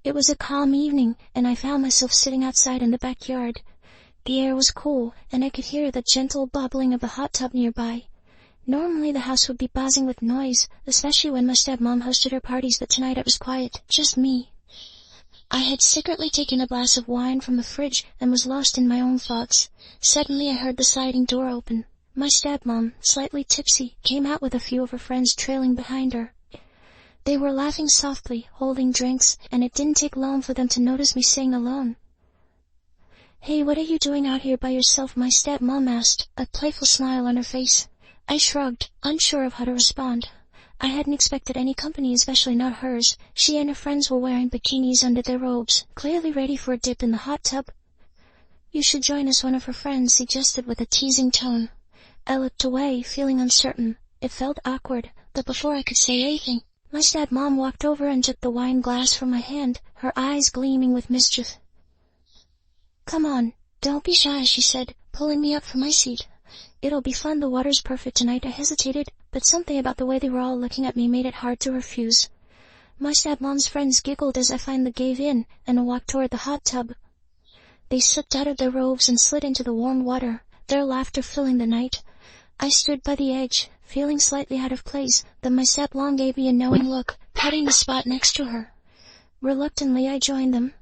It was a calm evening, and I found myself sitting outside in the backyard. The air was cool, and I could hear the gentle bubbling of the hot tub nearby. Normally the house would be buzzing with noise, especially when my stepmom hosted her parties, but tonight it was quiet, just me. I had secretly taken a glass of wine from the fridge and was lost in my own thoughts. Suddenly I heard the sliding door open. My stepmom, slightly tipsy, came out with a few of her friends trailing behind her. They were laughing softly, holding drinks, and it didn't take long for them to notice me sitting alone. "Hey, what are you doing out here by yourself?" my stepmom asked, a playful smile on her face. I shrugged, unsure of how to respond. I hadn't expected any company, especially not hers. She and her friends were wearing bikinis under their robes, clearly ready for a dip in the hot tub. "You should join us," one of her friends suggested with a teasing tone. I looked away, feeling uncertain. It felt awkward, but before I could say anything, my stepmom walked over and took the wine glass from my hand, her eyes gleaming with mischief. "Come on, don't be shy," she said, pulling me up from my seat. "It'll be fun, the water's perfect tonight." I hesitated, but something about the way they were all looking at me made it hard to refuse. My stepmom's friends giggled as I finally gave in and walked toward the hot tub. They slipped out of their robes and slid into the warm water, their laughter filling the night. I stood by the edge, feeling slightly out of place, then my stepmom gave me a knowing look, patting the spot next to her. Reluctantly I joined them.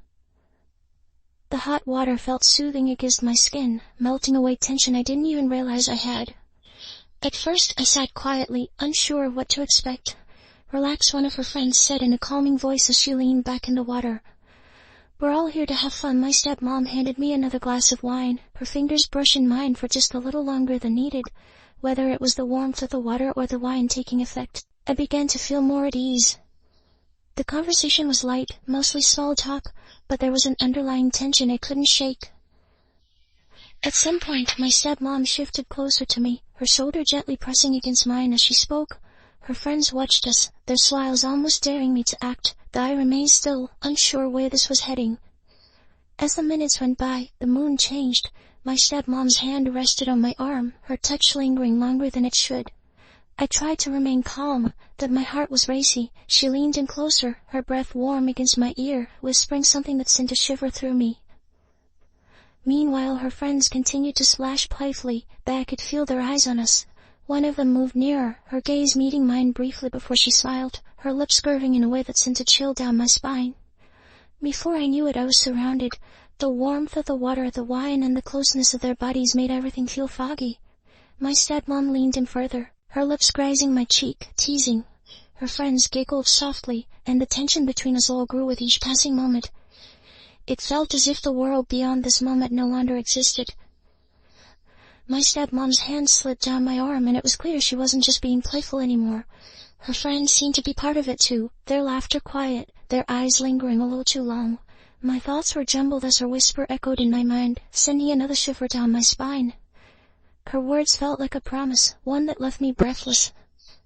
The hot water felt soothing against my skin, melting away tension I didn't even realize I had. At first I sat quietly, unsure of what to expect. "Relax," one of her friends said in a calming voice as she leaned back in the water. "We're all here to have fun." My stepmom handed me another glass of wine, her fingers brushing mine for just a little longer than needed. Whether it was the warmth of the water or the wine taking effect, I began to feel more at ease. The conversation was light, mostly small talk, but there was an underlying tension I couldn't shake. At some point, my stepmom shifted closer to me, her shoulder gently pressing against mine as she spoke. Her friends watched us, their smiles almost daring me to act, though I remained still, unsure where this was heading. As the minutes went by, the mood changed. My stepmom's hand rested on my arm, her touch lingering longer than it should. I tried to remain calm, but my heart was racy. She leaned in closer, her breath warm against my ear, whispering something that sent a shiver through me. Meanwhile, her friends continued to splash playfully, but I could feel their eyes on us. One of them moved nearer, her gaze meeting mine briefly before she smiled, her lips curving in a way that sent a chill down my spine. Before I knew it, I was surrounded. The warmth of the water, the wine, and the closeness of their bodies made everything feel foggy. My stepmom leaned in further, her lips grazing my cheek, teasing. Her friends giggled softly, and the tension between us all grew with each passing moment. It felt as if the world beyond this moment no longer existed. My stepmom's hand slid down my arm, and it was clear she wasn't just being playful anymore. Her friends seemed to be part of it too, their laughter quiet, their eyes lingering a little too long. My thoughts were jumbled as her whisper echoed in my mind, sending another shiver down my spine. Her words felt like a promise, one that left me breathless.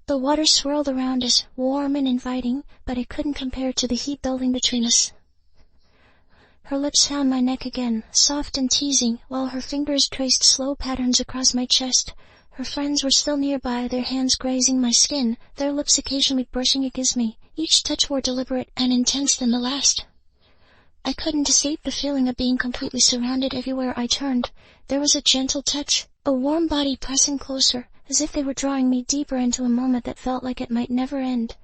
The water swirled around us, warm and inviting, but it couldn't compare to the heat building between us. Her lips found my neck again, soft and teasing, while her fingers traced slow patterns across my chest. Her friends were still nearby, their hands grazing my skin, their lips occasionally brushing against me, each touch more deliberate and intense than the last. I couldn't escape the feeling of being completely surrounded everywhere I turned. There was a gentle touch, a warm body pressing closer, as if they were drawing me deeper into a moment that felt like it might never end.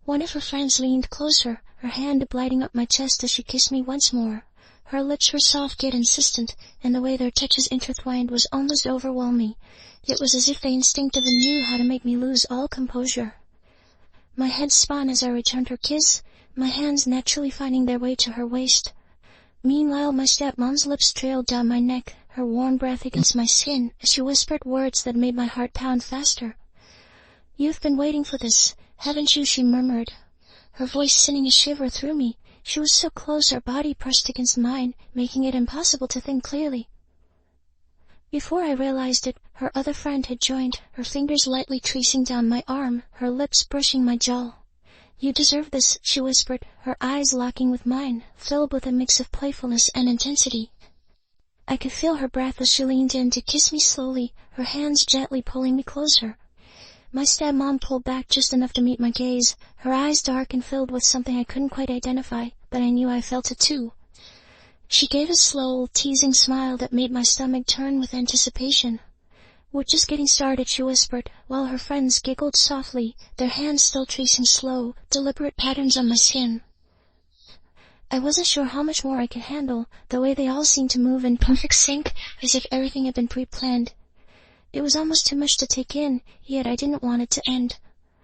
One of her friends leaned closer, her hand gliding up my chest as she kissed me once more. Her lips were soft yet insistent, and the way their touches intertwined was almost overwhelming. It was as if they instinctively knew how to make me lose all composure. My head spun as I returned her kiss, my hands naturally finding their way to her waist. Meanwhile, my stepmom's lips trailed down my neck, her warm breath against my skin, as she whispered words that made my heart pound faster. "You've been waiting for this, haven't you?" she murmured, her voice sending a shiver through me. She was so close, her body pressed against mine, making it impossible to think clearly. Before I realized it, her other friend had joined, her fingers lightly tracing down my arm, her lips brushing my jaw. "You deserve this," she whispered, her eyes locking with mine, filled with a mix of playfulness and intensity. I could feel her breath as she leaned in to kiss me slowly, her hands gently pulling me closer. My stepmom pulled back just enough to meet my gaze, her eyes dark and filled with something I couldn't quite identify, but I knew I felt it too. She gave a slow, teasing smile that made my stomach turn with anticipation. "We're just getting started," she whispered, while her friends giggled softly, their hands still tracing slow, deliberate patterns on my skin. I wasn't sure how much more I could handle, the way they all seemed to move in perfect sync, as if everything had been pre-planned. It was almost too much to take in, yet I didn't want it to end.